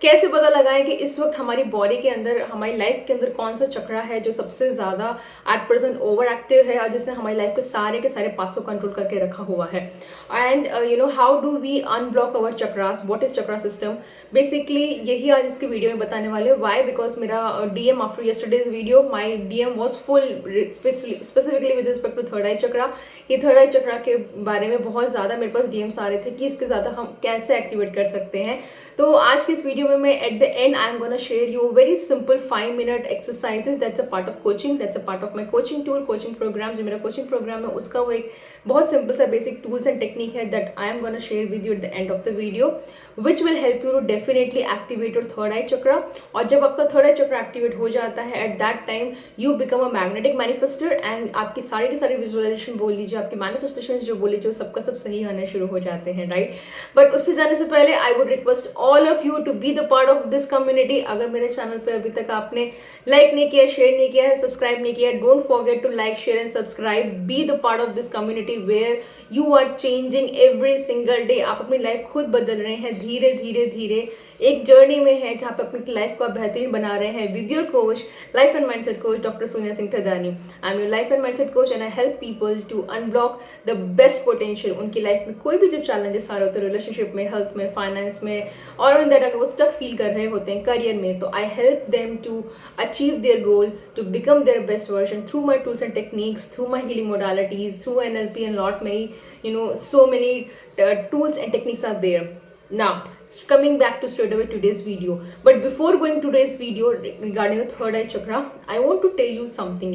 कैसे पता लगाएं कि इस वक्त हमारी बॉडी के अंदर, हमारी लाइफ के अंदर कौन सा चक्रा है जो सबसे ज़्यादा एट प्रेजेंट ओवर एक्टिव है और जिसने हमारी लाइफ के सारे पार्ट्स को कंट्रोल करके रखा हुआ है। And how do we unblock our chakras, what is chakra system. Basically यही आज इसके वीडियो में बताने वाले हो। वाई? बिकॉज मेरा DM after yesterday's video, my DM was full specifically with respect to third eye chakra. ये थर्ड आई चक्रा के बारे में बहुत ज़्यादा मेरे पास डीएम्स आ रहे थे कि इसके ज़्यादा हम कैसे एक्टिवेट कर सकते हैं। तो आज के इस वीडियो में मैं at the end I am gonna share you very simple 5 minute exercises that's a part of coaching, that's a part of my coaching tour, coaching program. जो मेरा कोचिंग प्रोग्राम है उसका वो एक बहुत सिंपल सा बेसिक टूल्स एंड टेक्निक है that I am gonna share with you at the end of the video, which will help you to definitely activate your third eye chakra. और जब आपका थर्ड आई चक्रा एक्टिवेट हो जाता है, at that time you become a magnetic manifester and आपकी सारी की सारी विजुअलाइजेशन बोल लीजिए, आपकी मैनिफेस्टेशन जो बोल लीजिए, सबका सब सही आने शुरू हो जाते हैं, राइट। बट उससे जाने से पहले I would request all of you to be the part of this community. अगर मेरे चैनल पे अभी तक आपने लाइक नहीं किया, शेयर नहीं किया है, सब्सक्राइब नहीं किया, don't forget to like, share and subscribe. Be the part of this community where you are changing every single day. आप अपनी लाइफ खुद बदल रहे हैं धीरे धीरे धीरे, एक जर्नी में है जहाँ पे अपनी लाइफ को बेहतरीन बना रहे हैं with your coach, life and mindset coach doctor Sonia Singh Thadani. I am your life and mindset coach and I help people to unblock the best potential. उनकी लाइफ में कोई भी जब चैलेंजेस आ रहे होते हैं, रिलेशनशिप में, हेल्थ में, फाइनेंस में, और इन दैट अगर वो स्टक फील कर रहे होते हैं करियर में, तो I help them to achieve their goal, to become their best version through my tools and techniques, through my healing modalities, through NLP and lot many, so many tools and techniques are there. Now coming back to straight away today's video, but before going to today's video regarding the third eye chakra, I want to tell you something,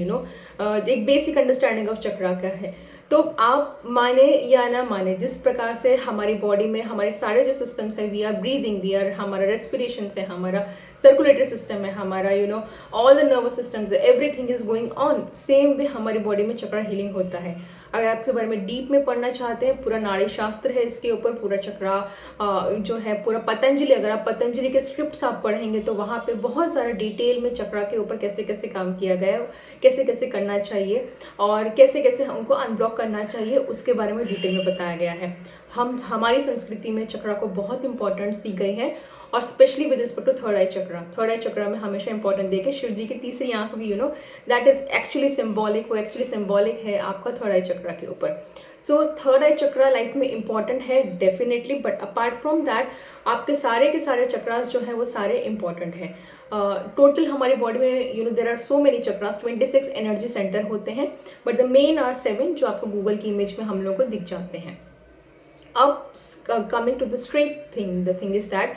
एक basic understanding of chakra क्या है। तो आप माने या ना माने, जिस प्रकार से हमारी बॉडी में हमारे सारे जो सिस्टम्स है, we are breathing, we are, हमारा रेस्पिरेशन है, हमारा सर्कुलेटरी सिस्टम है, हमारा all the nervous systems, everything is going on, same way हमारी बॉडी में चक्रा हीलिंग होता है। अगर आप इसके बारे में डीप में पढ़ना चाहते हैं, पूरा नाड़ी शास्त्र है इसके ऊपर, पूरा चक्रा जो है पूरा पतंजलि, अगर आप पतंजलि के स्क्रिप्ट्स आप पढ़ेंगे तो वहाँ पे बहुत सारा डिटेल में चक्रा के ऊपर कैसे कैसे काम किया गया है, कैसे कैसे करना चाहिए और कैसे कैसे उनको अनब्लॉक करना चाहिए, उसके बारे में डिटेल में बताया गया है। हमारी संस्कृति में चक्रा को बहुत इंपॉर्टेंस दी गई है और specially with respect to third eye chakra. Third eye chakra में हमेशा इंपॉर्टेंट देके शिव जी की तीसरी आंख भी दैट इज एक्चुअली सिंबॉलिक, वो एक्चुअली सिंबॉलिक है आपका थर्ड आई चक्रा के ऊपर। सो थर्ड आई चक्रा लाइफ में इंपॉर्टेंट है definitely, but apart from that आपके सारे के सारे चक्रास जो है वो सारे इंपॉर्टेंट है। टोटल हमारी बॉडी में there are so many chakras, 26 energy center होते हैं, बट द मेन आर 7 जो आपको गूगल की इमेज में हम लोग को दिख जाते हैं। अब coming to the straight thing, the thing is that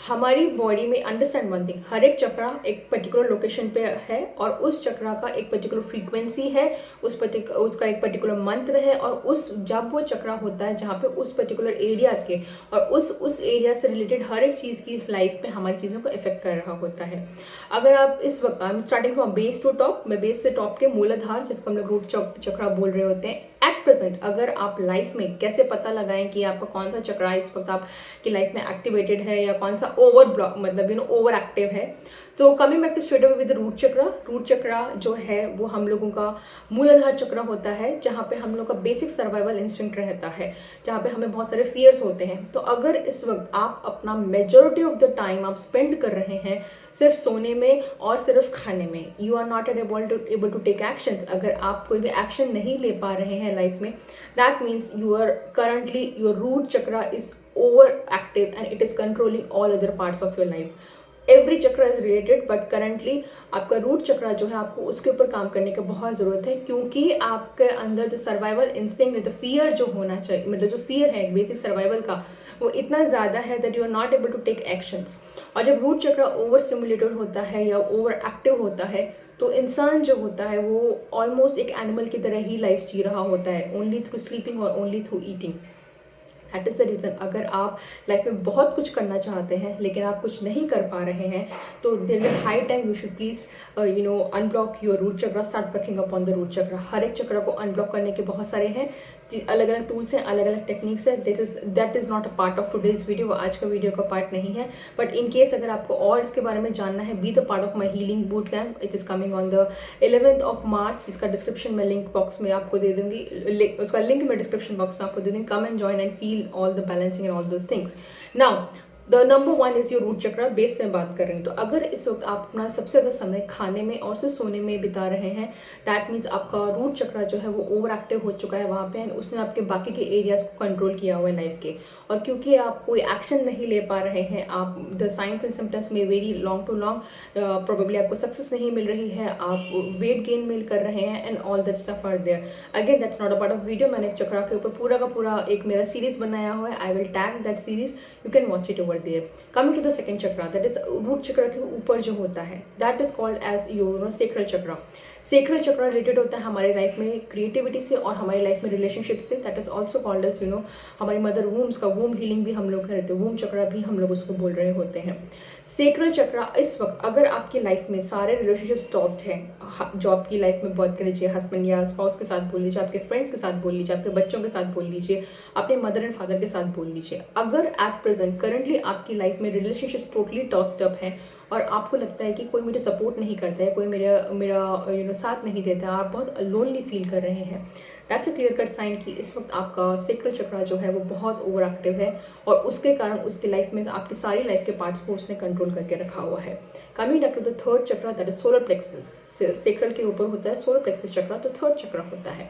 हमारी बॉडी में अंडरस्टैंड वन थिंग, हर एक चक्रा एक पर्टिकुलर लोकेशन पे है और उस चक्रा का एक पर्टिकुलर फ्रीक्वेंसी है, उसका एक पर्टिकुलर मंत्र है, और जब वो चक्रा होता है जहाँ पे उस पर्टिकुलर एरिया के और उस एरिया से रिलेटेड हर एक चीज़ की लाइफ में हमारी चीज़ों को इफेक्ट कर रहा होता है। अगर आप इस वक्त, I am starting from base to top, मैं बेस से टॉप के मूलाधार जिसको हम लोग रूट चक्रा बोल रहे होते हैं, एट प्रेजेंट अगर आप लाइफ में कैसे पता लगाएं कि आपका कौन सा चक्रा इस वक्त आपकी लाइफ में एक्टिवेटेड है या कौन सा ओवर ब्लॉक, मतलब ओवर एक्टिव है। तो coming back to straight away with root chakra, root chakra जो है वो हम लोगों का मूलाधार चक्रा होता है, जहाँ पे हम लोग का बेसिक सर्वाइवल इंस्टिंक्ट रहता है, जहाँ पे हमें बहुत सारे फियर्स होते हैं। तो अगर इस वक्त आप अपना मेजॉरिटी ऑफ द टाइम आप स्पेंड कर रहे हैं सिर्फ सोने में और सिर्फ खाने में, you are not able to take action, अगर आप कोई भी एक्शन नहीं ले पा रहे हैं लाइफ में, that means you are currently, your root chakra is over active and it is controlling all other parts of your life. Every chakra is related, but currently आपका रूट चक्रा जो है आपको उसके ऊपर काम करने की बहुत ज़रूरत है, क्योंकि आपके अंदर जो सर्वाइवल इंस्टिंक्ट, फियर जो होना चाहिए, मतलब जो फियर है बेसिक सर्वाइवल का, वो इतना ज़्यादा है that you are not able to take actions. और जब रूट चक्रा ओवर स्टिमुलेटेड होता है या ओवर एक्टिव होता है, तो इंसान जो होता है वो ऑलमोस्ट एक एनिमल की तरह ही लाइफ जी रहा होता है, ओनली थ्रू स्लीपिंग और only through eating. That is the reason, अगर आप लाइफ में बहुत कुछ करना चाहते हैं लेकिन आप कुछ नहीं कर पा रहे हैं, तो there is a high time you should please unblock your root chakra, start working upon the root chakra. हर एक चक्रा को अनब्लॉक करने के बहुत सारे हैं, अलग अलग टूल्स हैं, अलग अलग टेक्निक्स है। That is not a part of today's video, आज का वीडियो का पार्ट नहीं है। बट इन केस अगर आपको और इसके बारे में जानना है, B the part of my healing boot camp, it is coming on the 11th of March, जिसका डिस्क्रिप्शन में लिंक बॉक्स में आपको दे दूंगी, उसका लिंक मैं डिस्क्रिप्शन बॉक्स में आपको दे दूंगी। Come and join and feel all the balancing and all those things. Now the number one is your root chakra, base से बात कर रही हूँ। तो अगर इस वक्त आप अपना सबसे ज़्यादा समय खाने में और सिर्फ सोने में बिता रहे हैं, दैट मीन्स आपका रूट चक्रा जो है वो ओवर एक्टिव हो चुका है वहाँ पे, एंड उसने आपके बाकी के एरियाज को कंट्रोल किया हुआ है लाइफ के। और क्योंकि आप कोई एक्शन नहीं ले पा रहे हैं, आप द साइंस एंड सिम्टम्स में very long to long, probably आपको सक्सेस नहीं मिल रही है, आप वेट गेन मिल कर रहे हैं, and all that stuff are there. Again that's not a part of video, मैंने चक्रा के ऊपर पूरा का पूरा एक मेरा सीरीज बनाया हुआ है, I will tag that series, you can watch it over there. Coming to the second chakra, that is root chakra के ऊपर जो होता है, that is called as your sacral chakra. Sacral chakra related होता है हमारे लाइफ में क्रिएटिविटी से और हमारी लाइफ में रिलेशनशिप से। That is also called as हमारी मदर वूम्स का वूम हीलिंग भी हम लोग करते हैं, वूम चक्रा भी हम लोग उसको बोल रहे होते हैं। सेक्रल चक्रा इस वक्त अगर आपकी लाइफ में सारे रिलेशनशिप्स टॉस्ट हैं, जॉब की लाइफ में बात कर लीजिए, हस्बैंड या स्पाउस के साथ बोल लीजिए, आपके फ्रेंड्स के साथ बोल लीजिए, आपके बच्चों के साथ बोल लीजिए, अपने मदर एंड फादर के साथ बोल लीजिए, अगर एट प्रेजेंट करंटली आपकी लाइफ में रिलेशनशिप्स टोटली टॉस्ड अप है और आपको लगता है कि कोई मुझे सपोर्ट नहीं करता है, कोई मेरा साथ नहीं देता, आप बहुत लोनली फील कर रहे हैं, that's a clear cut sign कि इस वक्त आपका सेक्रल चक्रा जो है वो बहुत ओवर एक्टिव है और उसके कारण उसकी लाइफ में आपकी सारी लाइफ के पार्ट्स को उसने कंट्रोल करके रखा हुआ है। Coming back to the third chakra, that is solar plexus. Sacral के ऊपर होता है सोलर प्लेक्सस चक्रा, तो थर्ड चक्रा होता है।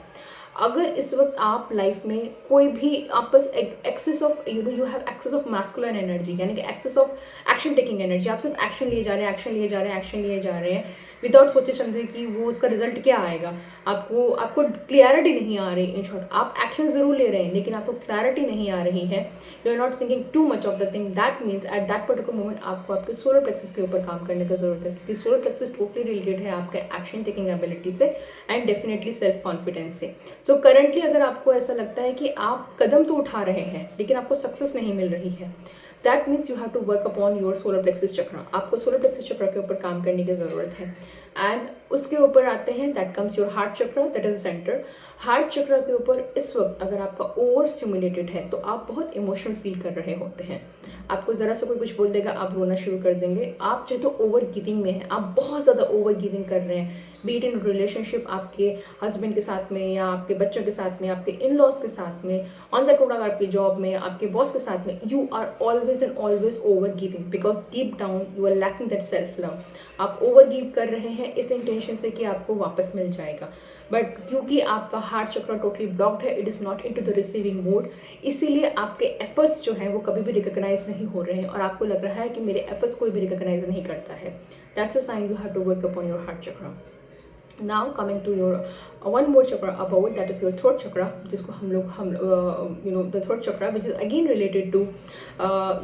अगर इस वक्त आप लाइफ में कोई भी आपस access of you have access of masculine energy, यानी कि access of action taking energy, आप सिर्फ एक्शन लिए जा रहे हैं, एक्शन लिए जा रहे हैं, एक्शन लिए जा रहे हैं विदाउट सोचे समझे कि वो उसका रिजल्ट क्या आएगा, आपको क्लियरिटी नहीं आ रही। इन शॉर्ट, आप एक्शन जरूर ले रहे हैं लेकिन आपको क्लैरिटी नहीं आ रही है, you are not thinking too much of the thing, that means at that particular moment आपको आपके सोलर प्लेक्सस के ऊपर काम करने की जरूरत है, क्योंकि सोलर प्लेक्सस टोटली रिलेटेड है आपके एक्शन टेकिंग एबिलिटी से एंड डेफिनेटली सेल्फ कॉन्फिडेंस से। सो करंटली अगर आपको ऐसा लगता है कि आप कदम तो उठा रहे हैं लेकिन आपको सक्सेस नहीं मिल रही है, that means you have to work upon your solar plexus chakra. आपको सोलर प्लेक्सस चक्रा के ऊपर काम करने की जरूरत है। एंड उसके ऊपर आते हैं, that comes your heart chakra, that is centre. Heart chakra के ऊपर इस वक्त अगर आपका ओवर स्टिमुलेटेड है तो आप बहुत इमोशनल फील कर रहे होते हैं, आपको ज़रा सा कोई कुछ बोल देगा आप रोना शुरू कर देंगे, आप चाहे तो ओवर गिविंग में हैं, आप बहुत ज़्यादा ओवर गिविंग कर रहे हैं, बीट इन रिलेशनशिप आपके हस्बैंड के साथ में या आपके बच्चों के साथ में, आपके इन लॉज के साथ में, ऑन द प्रोडक्ट आपकी जॉब में, आपके बॉस के साथ में, you are always and always over giving because deep down you are lacking that self love. आप ओवर गिव कर रहे हैं इस इंटेंशन से कि आपको वापस मिल जाएगा, बट क्योंकि आपका हार्ट चक्रा टोटली ब्लॉक्ड है, it is not into the receiving mode, इसीलिए आपके एफर्ट्स जो हैं वो कभी भी रिकॉग्नाइज नहीं हो रहे हैं और आपको लग रहा है कि मेरे एफर्ट्स कोई भी रिकॉग्नाइज नहीं करता है। That's a sign you have to work upon your heart chakra. Now coming to your one more chakra above it, that is your throat chakra, जिसको हम लोग the throat chakra which is again related to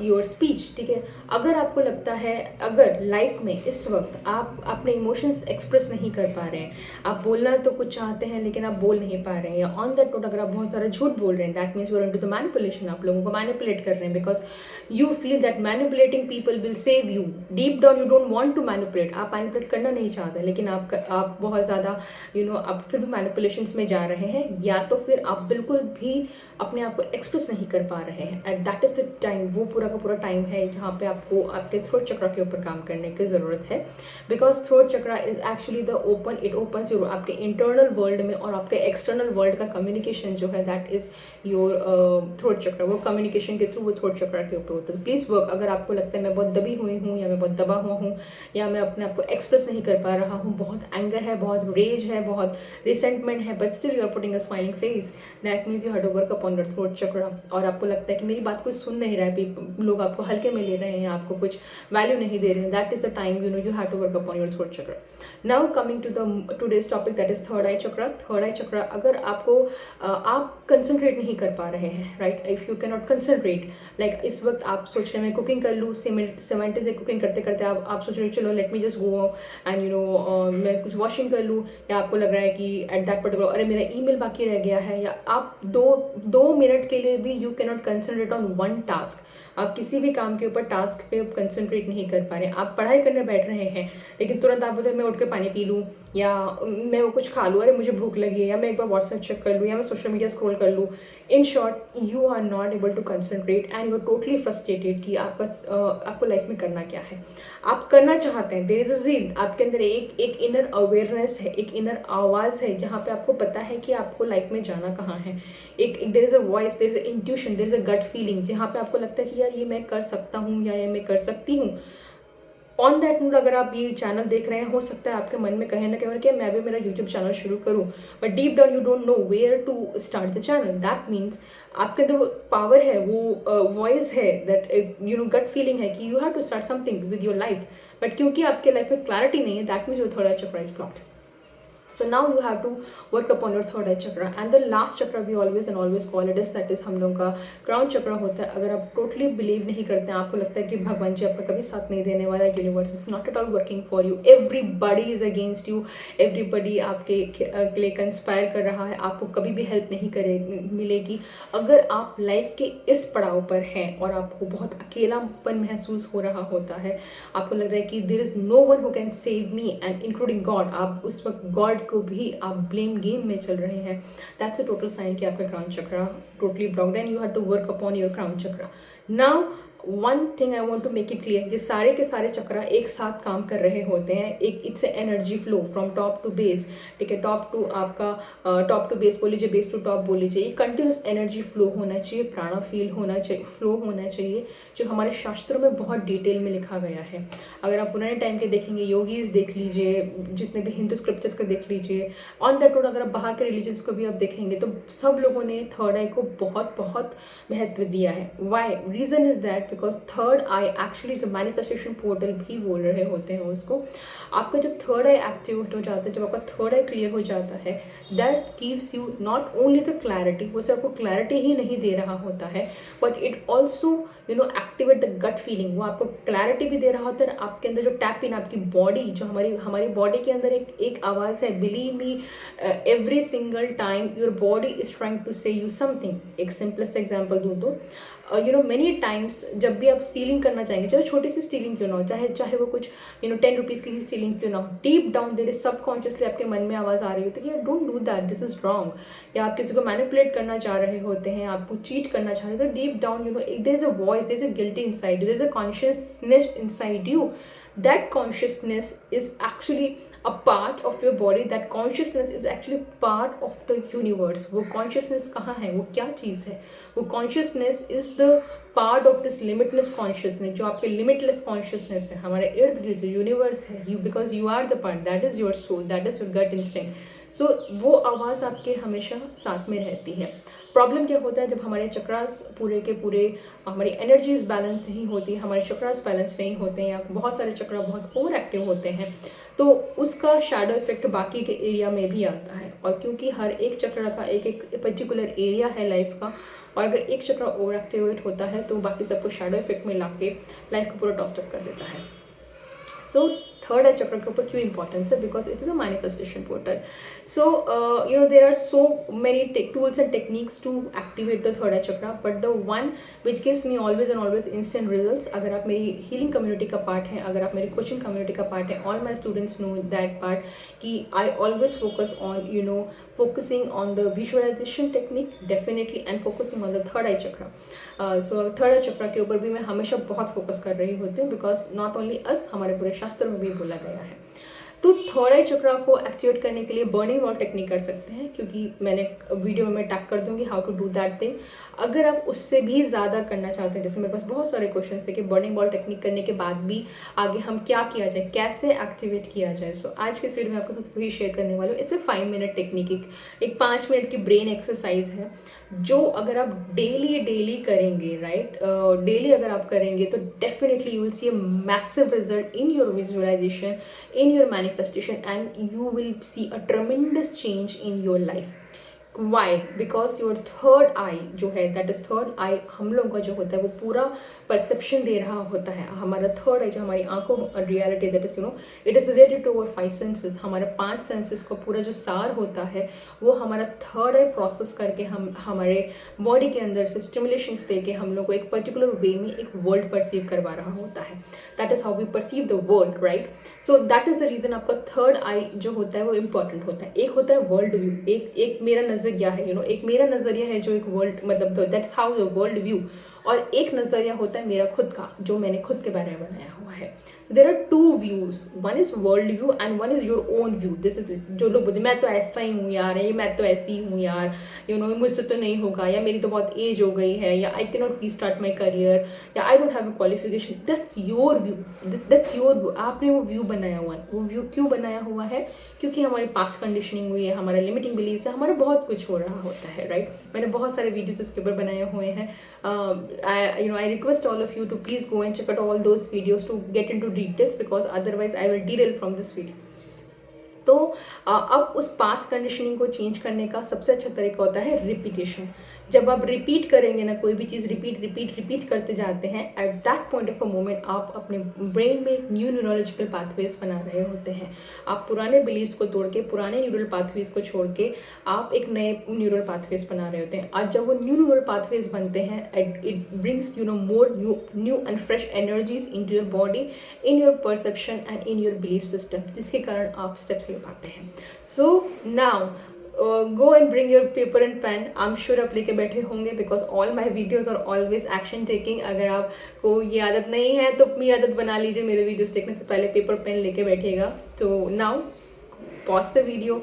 your speech, ठीक है। अगर आपको लगता है अगर लाइफ में इस वक्त आप अपने इमोशंस एक्सप्रेस नहीं कर पा रहे हैं, आप बोलना तो कुछ चाहते हैं लेकिन आप बोल नहीं पा रहे हैं, या ऑन दैट नोट अगर आप बहुत सारा झूठ बोल रहे हैं, that means you are into the manipulation, आप लोगों को मैनिपुलेट कर रहे हैं because you feel that manipulating people will save you. Deep down you don't want to manipulate, आप मैनिपुलेट करना नहीं चाहते लेकिन आप बहुत ज़्यादा आप फिर भी मैनिपुलेशंस में जा रहे हैं, या तो फिर आप बिल्कुल भी अपने आप को एक्सप्रेस नहीं कर पा रहे हैं। At that is the time, वो पूरा का पूरा टाइम है जहाँ पे आपको आपके थ्रोट चक्रा के ऊपर काम करने की ज़रूरत है, because throat chakra is actually the open, it opens your आपके इंटरनल वर्ल्ड में और आपके एक्सटर्नल वर्ल्ड का कम्युनिकेशन जो है दैट इज योर थ्रोट चक्रा, वो कम्युनिकेशन के थ्रू वो थ्रोट चक्रा के ऊपर होता है। प्लीज़ वर्क, अगर आपको लगता है मैं बहुत दबी हुई हूँ या मैं बहुत दबा हुआ हूँ या मैं अपने आप को एक्सप्रेस नहीं कर पा रहा हूँ, बहुत एंगर है, बहुत रेज है, बहुत रिसेंटमेंट है, but still you are putting a smiling face, that means you have to work upon your throat chakra. और आपको लगता है कि मेरी बात कोई सुन नहीं रहा है, लोग आपको हल्के में ले रहे हैं, आपको कुछ वैल्यू नहीं दे रहे हैं, that is the time you have to work upon your throat chakra. Now coming to the today's topic, that is third eye chakra. Third eye chakra, अगर आपको आप कंसंट्रेट नहीं कर पा रहे हैं, right, if you can not concentrate, like इस वक्त आप सोच रहे हैं मैं कुकिंग कर लूँ, सीमेंट से कुकिंग करते करते आप सोच रहे हो चलो let me just go and मैं कुछ वॉशिंग कर लूँ, या आपको लग रहा है कि एट दैट पर्टिकुलर अरे मेरा ईमेल बाकी रह गया है, या आप दो मिनट के लिए भी you can not concentrate on one task, आप किसी भी काम के ऊपर टास्क पे कंसंट्रेट नहीं कर पा रहे हैं। आप पढ़ाई करने बैठ रहे हैं लेकिन तुरंत आप बोलते मैं उठ के पानी पी लूँ, या मैं वो कुछ खा लूँ, अरे मुझे भूख लगी है, या मैं एक बार व्हाट्सएप चेक कर लूँ, या मैं सोशल मीडिया स्क्रॉल कर लूँ। In short you are not able to concentrate and you are totally frustrated कि आपको लाइफ में करना क्या है, आप करना चाहते हैं, देयर इज अ ज़िद, आपके अंदर एक इनर अवेयरनेस है, एक इनर आवाज़ है जहाँ पे आपको पता है कि आपको लाइफ में जाना कहाँ है, एक there is a voice, there is a intuition, there is a gut feeling, जहाँ पे आपको लगता है कि कि यार ये मैं कर सकता हूँ या ये मैं कर सकती हूँ। ऑन दैट नोट, अगर आप ये चैनल देख रहे हैं, हो सकता है आपके मन में कहीं ना कहीं कि मैं भी मेरा यूट्यूब चैनल शुरू करूँ, but deep down you don't know where to start the channel. That means आपके अंदर वो पावर है, वो वॉइस है, that you know gut feeling है कि you have to start something with your life, but क्योंकि आपके लाइफ में क्लैरिटी नहीं है, that means your third eye chakra is blocked. So now you have to work upon your third eye chakra, and the last chakra we always and always call it is, that is हम लोगों का crown chakra होता है. अगर आप totally believe नहीं करते हैं, आपको लगता है कि भगवान जी आपका कभी साथ नहीं देने वाला, universe is not at all working for you, everybody is against you, everybody आपके लिए कंस्पायर कर रहा है, आपको कभी भी हेल्प नहीं करे मिलेगी. अगर आप लाइफ के इस पड़ाव पर हैं और आपको बहुत अकेलापन महसूस हो रहा होता है, आपको लग रहा है कि there is no one who can save me and including God, आप उस वक्त गॉड को भी आप ब्लेम गेम में चल रहे हैं, दैट्स अ टोटल साइन कि आपका crown chakra totally blocked and you have to work upon your crown chakra. Now one thing I want to make it clear, ये सारे के सारे चक्रा एक साथ काम कर रहे होते हैं. एक it's energy flow from top to base, ठीक है, टॉप टू आपका टॉप टू बेस बोल लीजिए, बेस टू टॉप बोल लीजिए. ये कंटिन्यूस एनर्जी फ्लो होना चाहिए, प्राणा फील होना चाहिए, फ्लो होना चाहिए, जो हमारे शास्त्रों में बहुत डिटेल में लिखा गया है. अगर आप पुराने टाइम के देखेंगे, योगीज देख लीजिए, जितने भी हिंदू स्क्रिप्चर्स को देख लीजिए, ऑन दैट नोट अगर आप बाहर के रिलीजन्स को भी आप देखेंगे, तो सब लोगों ने थर्ड आई को बहुत बहुत महत्व दिया है. Why? Reason is that because third eye actually जो मैनिफेस्टेशन पोर्टल भी बोल रहे होते हैं उसको, आपका जब थर्ड आई एक्टिवेट हो जाता है, जब आपका थर्ड आई क्लियर हो जाता है, that gives you not only the clarity, वो सिर्फ आपको क्लैरिटी ही नहीं दे रहा होता है, but it also you know activate the gut feeling. वो आपको क्लैरिटी भी दे रहा होता है. आपके अंदर जो टैप इन, आपकी बॉडी, जो हमारी बॉडी के अंदर एक आवाज़ है, believe me, every single time your body is trying to say you something. एक सिंपलेस्ट एग्जाम्पल दूँ तो यू नो मेनी टाइम्स जब भी आप स्टीलिंग करना चाहेंगे, चाहे छोटी सी स्टीलिंग क्यों ना हो, चाहे वो कुछ यू नो 10 रुपीज़ की ही स्टीलिंग क्यों ना हो, deep down there is subconsciously आपके मन में आवाज़ आ रही होती है कि यार don't do that, this is wrong. या आप किसी को मैनिपुलेट करना चाह रहे होते हैं, आपको चीट करना चाह रहे हो, तो deep down you know there is a voice, there is a guilty inside you, there is a consciousness inside you. That consciousness is actually a part of your body. That consciousness is actually part of the universe. वो consciousness कहाँ है, वो क्या चीज़ है? वो consciousness is the part of this limitless consciousness, जो आपके limitless consciousness है, हमारे इर्द गिर्द जो यूनिवर्स है, you because you are the part, that is your soul, that is your gut instinct. सो वो आवाज़ आपके हमेशा साथ में रहती है. प्रॉब्लम क्या होता है जब हमारे चक्रास पूरे के पूरे, हमारी एनर्जीज बैलेंस नहीं होती, हमारे चक्रास बैलेंस नहीं होते हैं, या बहुत सारे चक्रा बहुत ओवर एक्टिव होते हैं, तो उसका शैडो इफेक्ट बाकी के एरिया में भी आता है. और क्योंकि हर एक चक्रा का एक एक पर्टिकुलर एरिया है लाइफ का, और अगर एक चक्रा ओवर एक्टिवेट होता है तो बाकी सबको शैडो इफेक्ट में ला के लाइफ को पूरा टॉस्टअप कर देता है. सो थर्ड आई चक्र के ऊपर क्यों इंपॉर्टेंस है? Because it is a manifestation portal. So you know there are so many tools and techniques to activate the third eye chakra, but the one which gives me always and always instant results. अगर आप मेरी healing community का part है, अगर आप मेरी coaching community का part है, all my students know that part कि I always focus on you know focusing on the visualisation technique definitely, and focusing on the third eye chakra. So third eye चक्र के ऊपर भी मैं हमेशा बहुत फोकस कर रही होती हूँ, बिकॉज नॉट ओनली अस, हमारे पूरे शास्त्र में भी बोला गया है. तो थर्ड आई चक्रा को एक्टिवेट करने के लिए बर्निंग वॉल टेक्निक कर सकते हैं, क्योंकि मैंने वीडियो में मैं टैग कर दूंगी how to do that thing. अगर आप उससे भी ज़्यादा करना चाहते हैं, जैसे मेरे पास बहुत सारे क्वेश्चंस थे कि बर्निंग वॉल टेक्निक करने के बाद भी आगे हम क्या किया जाए, कैसे एक्टिवेट किया जाए. सो आज के वीडियो में आपके साथ वही शेयर करने वाली हूँ. इट्स ए 5 मिनट टेक्निक, एक 5 मिनट की ब्रेन एक्सरसाइज है, जो अगर आप डेली करेंगे, राइट, डेली अगर आप करेंगे तो definitely you will see a massive result in your visualization, in your manifestation, and you will see a tremendous change in your life. Why? Because your third eye जो है, that is third आई, हम लोगों का जो होता है वो पूरा परसेप्शन दे रहा होता है. हमारा थर्ड आई जो हमारी आंखों reality, that is you know it is related to our 5 senses. हमारे 5 सेंसेस का पूरा जो सार होता है वो हमारा थर्ड आई प्रोसेस करके हम हमारे बॉडी के अंदर से स्टिमुलेशंस दे के हम लोग को एक पर्टिकुलर वे में एक वर्ल्ड परसीव करवा रहा होता है. That is how we perceive the world, right. So that is the reason आपका थर्ड आई जो होता है वो इंपॉर्टेंट होता है. एक होता है वर्ल्ड व्यू, एक मेरा नजरिया है, यू नो एक मेरा नजरिया है जो एक वर्ल्ड, मतलब that's how the world view. और एक नजरिया होता है मेरा खुद का, जो मैंने खुद के बारे में बनाया हुआ हुआ है। There are two views, one is world view and one is your own view. This is जो लोग बोलते मैं तो ऐसा ही हूँ यार, ये मैं तो ऐसी हूँ यार, यू नो मुझसे तो नहीं होगा, या मेरी तो बहुत एज हो गई है, या I can not restart my career, या I don't have a qualification. That's your view, that's your view. आपने वो व्यू बनाया हुआ है। वो व्यू क्यों बनाया हुआ है? क्योंकि हमारी पास्ट कंडीशनिंग हुई है, हमारा लिमिटिंग बिलीफ है, हमारा बहुत कुछ हो रहा होता है, राइट। मैंने बहुत सारे वीडियोज उसके ऊपर बनाए हुए हैं। I request all of you to please go and check out all those videos to get into details, because otherwise I will derail from this video. तो अब उस पास्ट कंडीशनिंग को चेंज करने का सबसे अच्छा तरीका होता है रिपीटेशन। जब आप रिपीट करेंगे ना, कोई भी चीज़ रिपीट करते जाते हैं, at that point of a moment आप अपने ब्रेन में न्यू न्यूरोलॉजिकल पाथवेज बना रहे होते हैं। आप पुराने बिलीव्स को तोड़ के, पुराने न्यूरल पाथवेज को छोड़ के आप एक नए न्यूरल पाथवेज बना रहे होते हैं। और जब वो न्यू न्यूरल पाथवेज बनते हैं, it brings more new and fresh energies in to your body, in your perception and in your belief system, जिसके कारण आप स्टेप्स ले पाते हैं। So now go and bring your paper and pen. I am sure आप लेके बैठे होंगे, because all my videos are always action taking. अगर आपको ये आदत नहीं है तो अपनी आदत बना लीजिए, मेरे वीडियोज देखने से पहले पेपर पेन लेके बैठेगा। तो now pause the video,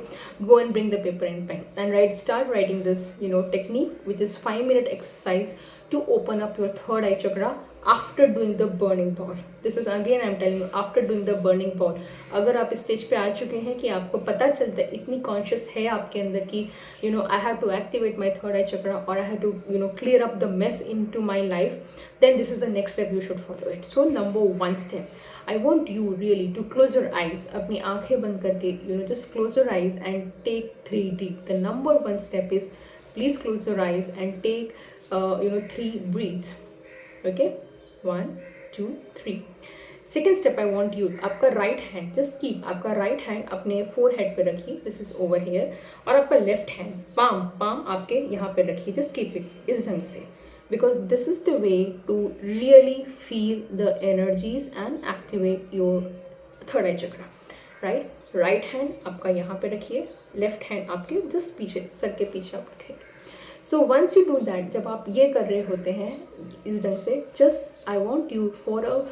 go and bring the paper and pen, and start writing this technique, which is 5-minute exercise to open up your third eye chakra after doing the burning ball. This is again I'm telling you, after doing the burning ball. अगर आप इस stage पे आ चुके हैं कि आपको पता चलता है, इतनी कॉन्शियस है आपके अंदर कि I have to activate my third eye chakra, or I have to clear up the mess into my life, then this is the next step you should follow it. So number 1 step, I want you really to close your eyes. अपनी आंखें बंद करके just close your eyes and take 3 deep. The number 1 step is please close your eyes and take 3 breaths. Okay, 1 2 3. Second step, I want you, आपका right hand just keep, आपका right hand अपने forehead पे रखिए, this is over here, और आपका left hand palm आपके यहाँ पे रखिए, जस्ट कीप इट इस ढंग से, because this is the way to really feel the energies and activate your third eye chakra, right? Right hand आपका यहाँ पे रखिए, left hand आपके just पीछे, सर के पीछे आप रखेंगे। So once you do that, जब आप ये कर रहे होते हैं इस ढंग से, just I want you for a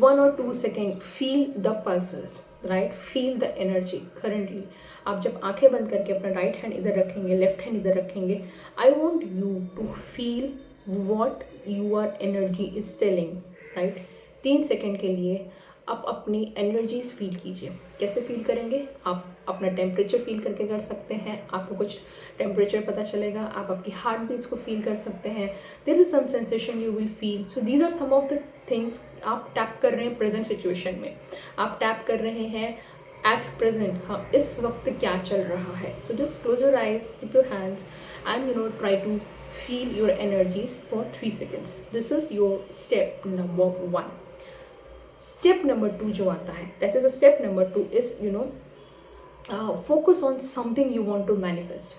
1 or 2 second feel the pulses, right? Feel the energy currently. आप जब आंखें बंद करके अपना राइट हैंड इधर रखेंगे, लेफ्ट हैंड इधर रखेंगे, I want you to feel what your energy is telling, right? 3 second के लिए आप अपनी एनर्जीज फील कीजिए। कैसे फील करेंगे? आप अपना टेम्परेचर फील करके कर सकते हैं, आपको कुछ टेम्परेचर पता चलेगा, आप आपकी हार्ट बीट्स को फील कर सकते हैं, there is some sensation you will feel. So these are some of the things. आप टैप कर रहे हैं प्रेजेंट सिचुएशन में, आप टैप कर रहे हैं एट प्रेजेंट, हाँ इस वक्त क्या चल रहा है। So just close your eyes, keep your hands and try to feel your energies for 3 seconds. This is your step number 1. Step number 2 जो आता है, that is a step number 2 is focus on something you want to manifest.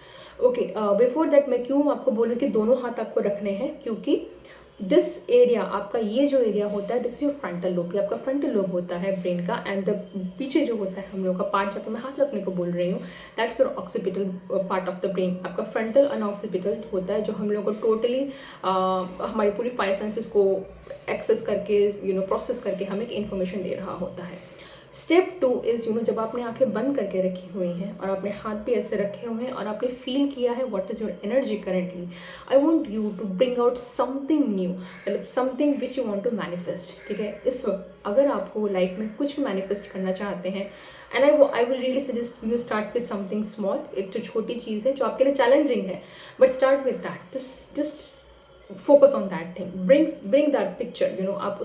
Okay, before that मैं क्यों आपको बोलूँ कि दोनों हाथ आपको रखने हैं, क्योंकि दिस एरिया आपका ये जो एरिया होता है, this is your frontal lobe, ये आपका फ्रंटल लोब होता है ब्रेन का, एंड द पीछे जो होता है हम लोग का पार्ट, जब मैं हाथ रखने को बोल रही हूँ, that's your occipital part of the brain. आपका फ्रंटल एंड ऑक्सीपिटल होता है जो हम लोग को टोटली हमारी पूरी 5 सेंसेस को एक्सेस करके प्रोसेस करके हमें एक इन्फॉर्मेशन दे रहा होता है। स्टेप 2 इज जब आपने आंखें बंद करके रखी हुई हैं और आपने हाथ भी ऐसे रखे हुए हैं और आपने फील किया है what is your energy currently, I want you to bring out something new, मतलब something which you want to manifest. ठीक है, इस वक्त अगर आपको लाइफ में कुछ भी मैनिफेस्ट करना चाहते हैं, and I will really suggest you start with something small, एक जो छोटी चीज़ है जो आपके लिए चैलेंजिंग है, but start with that, just focus on that thing, bring that picture, आप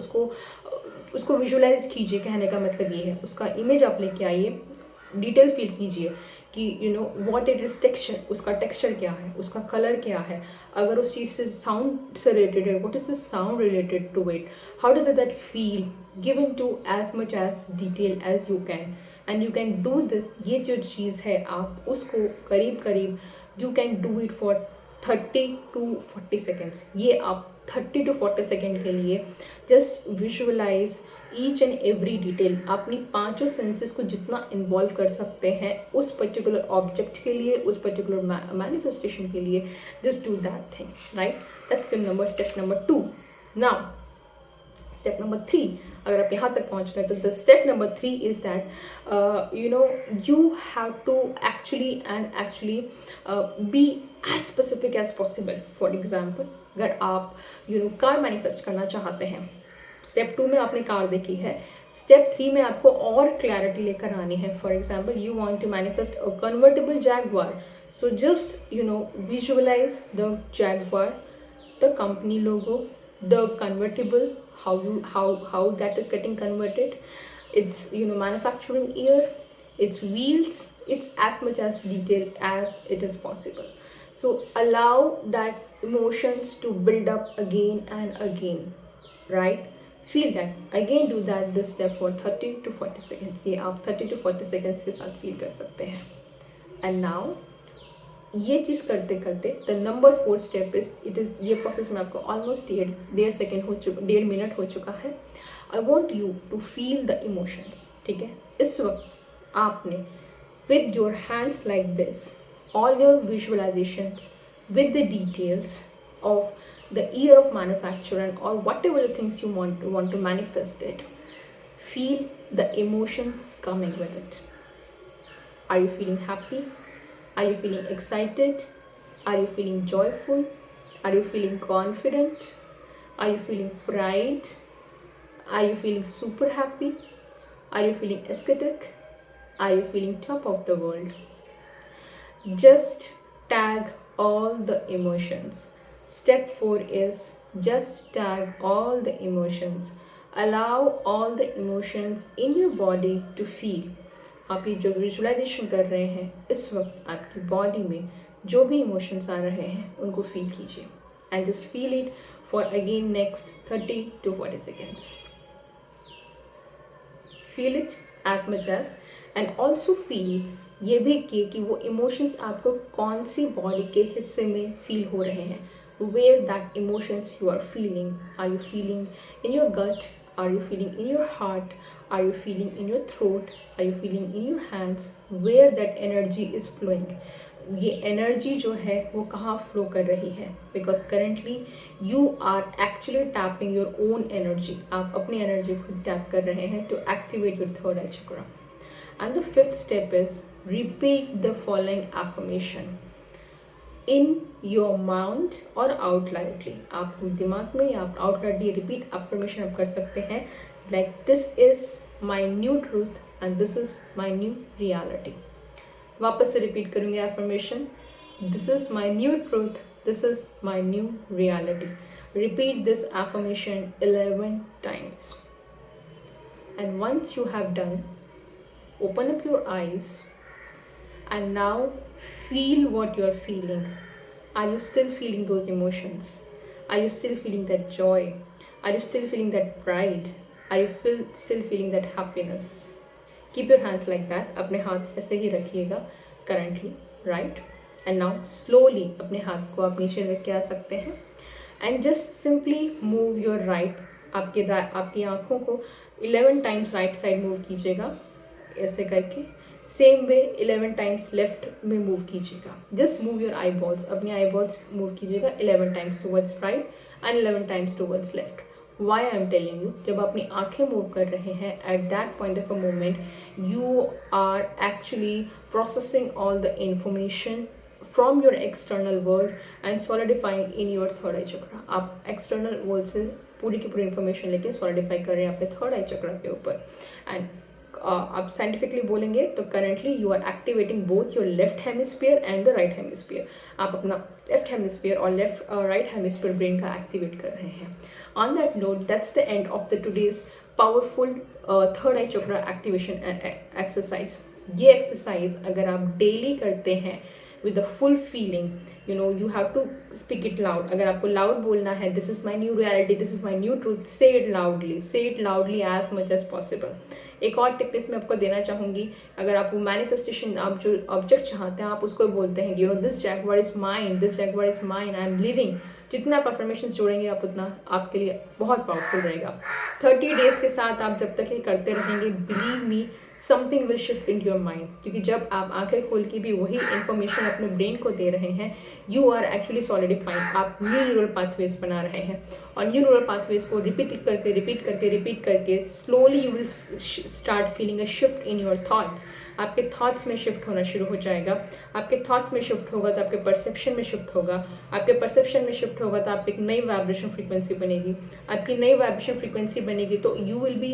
उसको विजुअलाइज कीजिए। कहने का मतलब ये है, उसका इमेज आप लेके आइए, डिटेल फील कीजिए कि व्हाट इट इज टेक्सचर, उसका टेक्सचर क्या है, उसका कलर क्या है, अगर उस चीज़ से साउंड से रिलेटेड है, what is the sound related to it, how does it that feel, give in to as much as detail as you can, and you can do this. ये जो चीज़ है आप उसको करीब you can do it for 30 to 40 seconds. ये आप 30 to 40 second के लिए just visualize each and every detail, अपनी 5 सेंसेस को जितना इन्वॉल्व कर सकते हैं उस पर्टिकुलर ऑब्जेक्ट के लिए, उस पर्टिकुलर मैनिफेस्टेशन के लिए, just do that thing, right? That's step number 2। Now step number 3, अगर आप यहाँ तक पहुँच गए तो the step number 3 is that you have to actually be as specific as possible. For example, अगर आप कार मैनिफेस्ट करना चाहते हैं, स्टेप 2 में आपने कार देखी है, स्टेप 3 में आपको और क्लैरिटी लेकर आनी है. For example, you want to manifest a convertible Jaguar, so just visualize the Jaguar, the company logo, the convertible, how that is getting converted, its manufacturing year, its wheels, it's as much as detailed as it is possible. So allow that emotions to build up again and again, right? Feel that, again do that this step for 30 to 40 seconds. ये आप 30 to 40 seconds के साथ feel कर सकते हैं. And now ये चीज़ करते करते द नंबर 4 स्टेप ये प्रोसेस में आपको ऑलमोस्ट 1.5 मिनट हो चुका है. I want you to feel the emotions. ठीक है, इस वक्त आपने with your hands like this, all your visualisations with the details of the year of manufacture और whatever the things you want to manifest it, feel the emotions coming with it. Are you feeling happy? Are you feeling excited? Are you feeling joyful? Are you feeling confident? Are you feeling pride? Are you feeling super happy? Are you feeling ecstatic? Are you feeling top of the world? Just tag all the emotions. Step 4 is just tag all the emotions. Allow all the emotions in your body to feel. आप ये जो visualisation कर रहे हैं, इस वक्त आपकी body में जो भी इमोशंस आ रहे हैं उनको फील कीजिए and just feel it for again next 30 to 40 seconds. Feel it as much as and also feel ये भी कि वो इमोशंस आपको कौन सी बॉडी के हिस्से में फील हो रहे हैं. Where that emotions you are feeling. Are you feeling in your gut? Are you feeling in your heart? Are you feeling in your throat? Are you feeling in your hands? Where that energy is flowing? ये energy जो है वो कहाँ flow कर रही है? Because currently you are actually tapping your own energy. आप अपनी एनर्जी खुद टैप कर रहे हैं to activate your third eye chakra. And the 5th step is repeat the following affirmation in your mouth और out loudly. आप दिमाग में या आप out loudly रिपीट affirmation आप कर सकते हैं like this is my new truth and this is my new reality. वापस से रिपीट करूँगी affirmation, this is my new truth, this is my new reality. Repeat this affirmation 11 times. And once you have done, open up your eyes and now feel what you are feeling. Are you still feeling those emotions? Are you still feeling that joy? Are you still feeling that pride? Are you still feeling that happiness? Keep your hands like that. अपने हाथ ऐसे ही रखिएगा currently, right? And now slowly अपने हाथ को आप नीचे रख के आ सकते हैं and just simply move your right. आपकी आँखों को 11 times right side move कीजिएगा ऐसे करके. सेम वे 11 टाइम्स लेफ्ट में मूव कीजिएगा. Just move your eyeballs, अपनी आई बॉल्स मूव कीजिएगा 11 times towards right and 11 times towards left. Why I am telling you, जब अपनी आंखें मूव कर रहे हैं at that point of a moment you are actually processing all the information from your external world and solidifying in your third eye chakra. आप external world से पूरी की पूरी इंफॉर्मेशन लेके सॉलिडिफाई कर रहे हैं अपने थर्ड आई चक्रा के ऊपर. एंड आप साइंटिफिकली बोलेंगे तो currently you are activating both your left hemisphere and the right hemisphere. आप अपना लेफ्ट हेमिस्फीयर और राइट हेमिस्फीयर ब्रेन का एक्टिवेट कर रहे हैं. On that note, that's the end of the today's powerful third eye chakra activation exercise. ये exercise अगर आप डेली करते हैं with the full feeling, you have to speak it loud. अगर आपको loud बोलना है, this is my new reality, this is my new truth, say it loudly as much as possible. एक और टिप इसमें आपको देना चाहूँगी, अगर आप वो मैनिफेस्टेशन, आप जो ऑब्जेक्ट चाहते हैं आप उसको बोलते हैं कि this Jaguar is mine, I am living. जितना आप अफर्मेशंस जोड़ेंगे आप उतना आपके लिए बहुत पावरफुल रहेगा. 30 डेज के साथ आप जब तक ये करते रहेंगे, believe me, something will shift in your mind, क्योंकि जब आप आंखें खोल के भी वही इन्फॉर्मेशन अपने ब्रेन को दे रहे हैं, यू आर एक्चुअली सॉलिडिफाइंग, आप न्यू न्यूरल पाथवेज बना रहे हैं, और न्यू न्यूरल पाथवेज को रिपीट करके slowly you will start feeling a shift in your thoughts. आपके थॉट्स में शिफ्ट होना शुरू हो जाएगा, आपके थॉट्स में शिफ्ट होगा तो आपके परसेप्शन में शिफ्ट होगा, आपके परसेप्शन में शिफ्ट होगा तो आप एक नई वाइब्रेशन फ्रीक्वेंसी बनेगी, आपकी नई वाइब्रेशन फ्रीक्वेंसी बनेगी तो you will be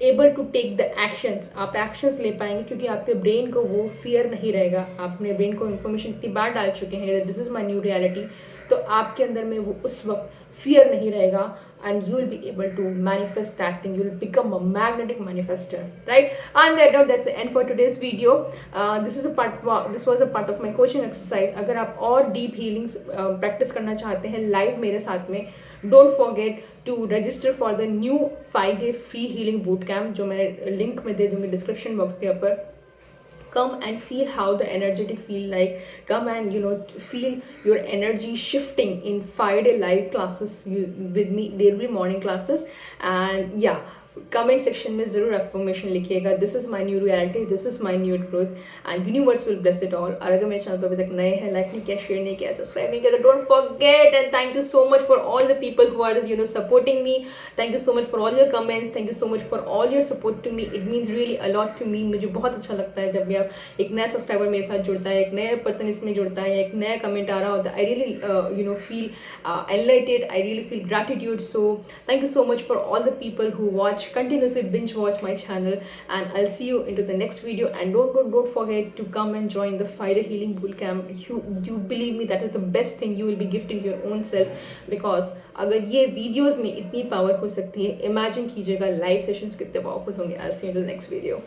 able to take the actions, आप एक्शंस ले पाएंगे, क्योंकि आपके ब्रेन को वो फियर नहीं रहेगा। आप अपने ब्रेन को इन्फॉर्मेशन इतनी बार डाल चुके हैं this is my new reality, तो आपके अंदर में वो उस वक्त फियर नहीं रहेगा, and you will be able to manifest that thing. You will become a magnetic manifester, right? On that note, that's the end for today's video. This was a part of my coaching exercise. अगर आप और deep healings practice करना चाहते हैं live मेरे साथ में, don't forget to register for the new 5-day free healing bootcamp, जो मैं link में दे दूँगी description box के ऊपर। Come and feel how the energetic feel like. Come and feel your energy shifting in 5-day live classes with me. There will be morning classes, and yeah, comment section में ज़रूर affirmation लिखिएगा, this is my new reality, this is my new truth, and universe will bless it all. और अगर मेरे channel पर अभी तक नए हैं, लाइक नहीं किया, शेयर नहीं किया, सब्सक्राइब नहीं किया, तो don't forget. And thank you so much for all the people who are supporting me, thank you so much for all your comments, thank you so much for all your support to me, it means really a lot to me. मुझे बहुत अच्छा लगता है जब भी आप एक नया सब्सक्राइबर मेरे साथ जुड़ता है, एक नया पर्सन इसमें जुड़ता है, एक नया कमेंट आ रहा होता है, I really feel एनलाइटेड, I really feel gratitude. So thank you so much for all the people who continuously binge watch my channel, and I'll see you into the next video. And don't forget to come and join the 5-day healing bootcamp. You believe me, that is the best thing you will be gifting your own self, because अगर ये videos में इतनी power हो सकती है, imagine कीजिएगा live sessions कितने powerful होंगे। I'll see you in the next video.